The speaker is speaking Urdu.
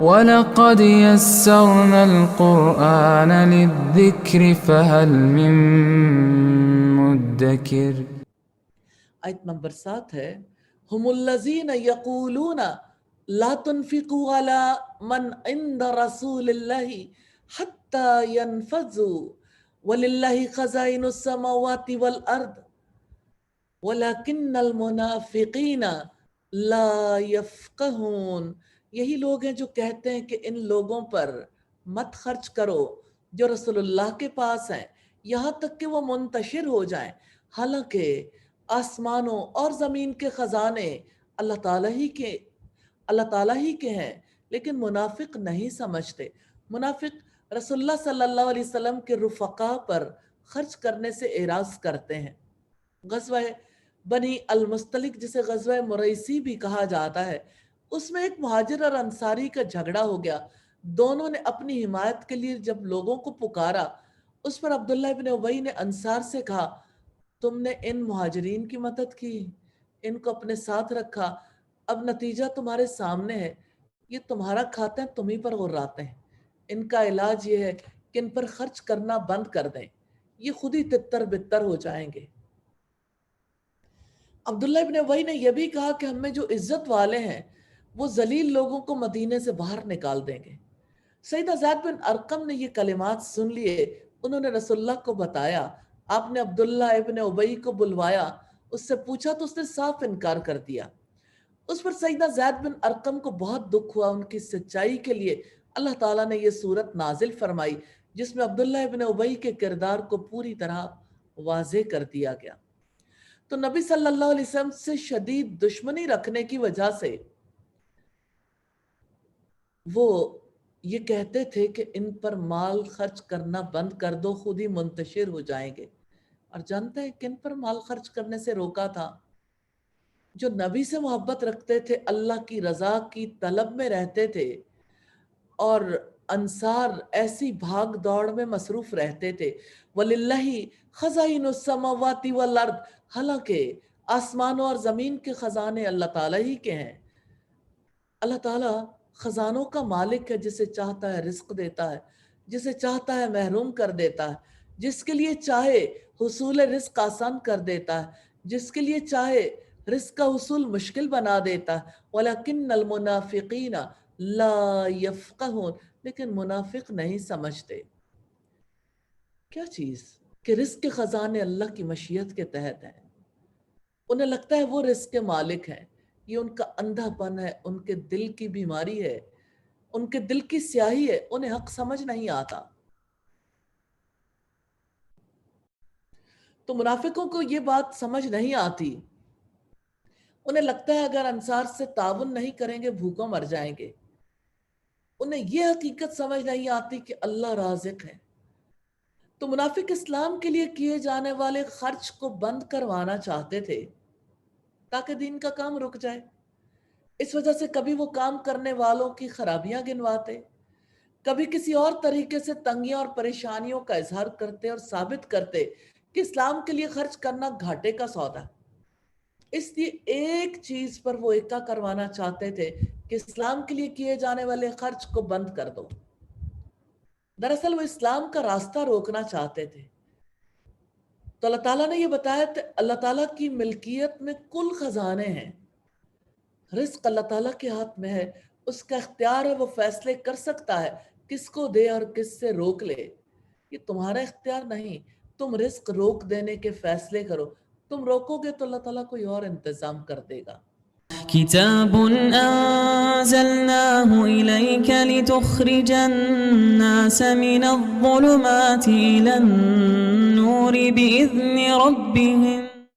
وَلَقَدْ يَسَّرْنَا الْقُرْآنَ لِلذِّكْرِ فَهَلْ مِن مُّدَّكِرٍ۔ آیت نمبر 7 ہے ہم الذین یقولون لا تنفقوا علی من عند رسول اللہ حتی ینفضوا وللہ خزائن السماوات والارض ولکن المنافقین لا یفقہون۔ یہی لوگ ہیں جو کہتے ہیں کہ ان لوگوں پر مت خرچ کرو جو رسول اللہ کے پاس ہیں یہاں تک کہ وہ منتشر ہو جائیں، حالانکہ آسمانوں اور زمین کے خزانے اللہ تعالیٰ ہی کے ہیں، لیکن منافق نہیں سمجھتے۔ منافق رسول اللہ صلی اللہ علیہ وسلم کے رفقا پر خرچ کرنے سے اعراض کرتے ہیں۔ غزوہ بنی المستلق جسے غزوہ مریسی بھی کہا جاتا ہے، اس میں ایک مہاجر اور انصاری کا جھگڑا ہو گیا۔ دونوں نے اپنی حمایت کے لیے جب لوگوں کو پکارا، اس پر عبداللہ ابن ابی نے انصار سے کہا تم نے ان مہاجرین کی مدد کی، ان کو اپنے ساتھ رکھا، اب نتیجہ تمہارے سامنے ہے، یہ تمہارا کھاتے ہیں تم ہی پر غراتے ہیں، ان کا علاج یہ ہے کہ ان پر خرچ کرنا بند کر دیں، یہ خود ہی تتر بتر ہو جائیں گے۔ عبداللہ ابن ابی نے یہ بھی کہا کہ ہم میں جو عزت والے ہیں وہ ذلیل لوگوں کو مدینے سے باہر نکال دیں گے۔ سیدنا زید بن ارقم نے یہ کلمات سن لیے، انہوں نے رسول اللہ کو بتایا، آپ نے عبداللہ ابن ابی کو بلوایا، اس سے پوچھا تو اس نے صاف انکار کر دیا۔ اس پر سیدنا زید بن ارقم کو بہت دکھ ہوا، ان کی سچائی کے لیے اللہ تعالیٰ نے یہ صورت نازل فرمائی جس میں عبداللہ ابن ابی کے کردار کو پوری طرح واضح کر دیا گیا۔ تو نبی صلی اللہ علیہ وسلم سے شدید دشمنی رکھنے کی وجہ سے وہ یہ کہتے تھے کہ ان پر مال خرچ کرنا بند کر دو، خود ہی منتشر ہو جائیں گے۔ اور جانتے ہیں کن پر مال خرچ کرنے سے روکا تھا؟ جو نبی سے محبت رکھتے تھے، اللہ کی رضا کی طلب میں رہتے تھے، اور انصار ایسی بھاگ دوڑ میں مصروف رہتے تھے۔ وَلِلَّهِ خَزَائِنُ السَّمَاوَاتِ وَالْأَرْضِ، حالانکہ آسمانوں اور زمین کے خزانے اللہ تعالیٰ ہی کے ہیں۔ اللہ تعالیٰ خزانوں کا مالک ہے، جسے چاہتا ہے رزق دیتا ہے، جسے چاہتا ہے محروم کر دیتا ہے، جس کے لیے چاہے حصول رزق آسان کر دیتا ہے، جس کے لیے چاہے رزق کا حصول مشکل بنا دیتا ہے۔ وَلَكِنَّ الْمُنَافِقِينَ لَا يَفْقَهُونَ، لیکن منافق نہیں سمجھتے کیا چیز کہ رزق کے خزانے اللہ کی مشیت کے تحت ہیں۔ انہیں لگتا ہے وہ رزق کے مالک ہیں، یہ ان کا اندھا پن ہے، ان کے دل کی بیماری ہے، ان کے دل کی سیاہی ہے، انہیں حق سمجھ نہیں آتا۔ تو منافقوں کو یہ بات سمجھ نہیں آتی، انہیں لگتا ہے اگر انصار سے تعاون نہیں کریں گے بھوکوں مر جائیں گے۔ انہیں یہ حقیقت سمجھ نہیں آتی کہ اللہ رازق ہے۔ تو منافق اسلام کے لیے کیے جانے والے خرچ کو بند کروانا چاہتے تھے تاکہ دین کا کام رک جائے۔ اس وجہ سے کبھی وہ کام کرنے والوں کی خرابیاں گنواتے، کبھی کسی اور طریقے سے تنگیاں اور پریشانیوں کا اظہار کرتے اور ثابت کرتے کہ اسلام کے لیے خرچ کرنا گھاٹے کا سودا۔ اس لیے ایک چیز پر وہ اکا کروانا چاہتے تھے کہ اسلام کے لیے کیے جانے والے خرچ کو بند کر دو۔ دراصل وہ اسلام کا راستہ روکنا چاہتے تھے۔ تو اللہ تعالیٰ نے یہ بتایا کہ اللہ تعالیٰ کی ملکیت میں کل خزانے ہیں، رزق اللہ تعالیٰ کے ہاتھ میں ہے، اس کا اختیار ہے، وہ فیصلے کر سکتا ہے کس کو دے اور کس سے روک لے۔ یہ تمہارا اختیار نہیں، تم رزق روک دینے کے فیصلے کرو، تم روکو گے تو اللہ تعالیٰ کوئی اور انتظام کر دے گا۔ كتاب أنزلناه إليك لتخرج الناس من الظلمات إلى النور بإذن ربهم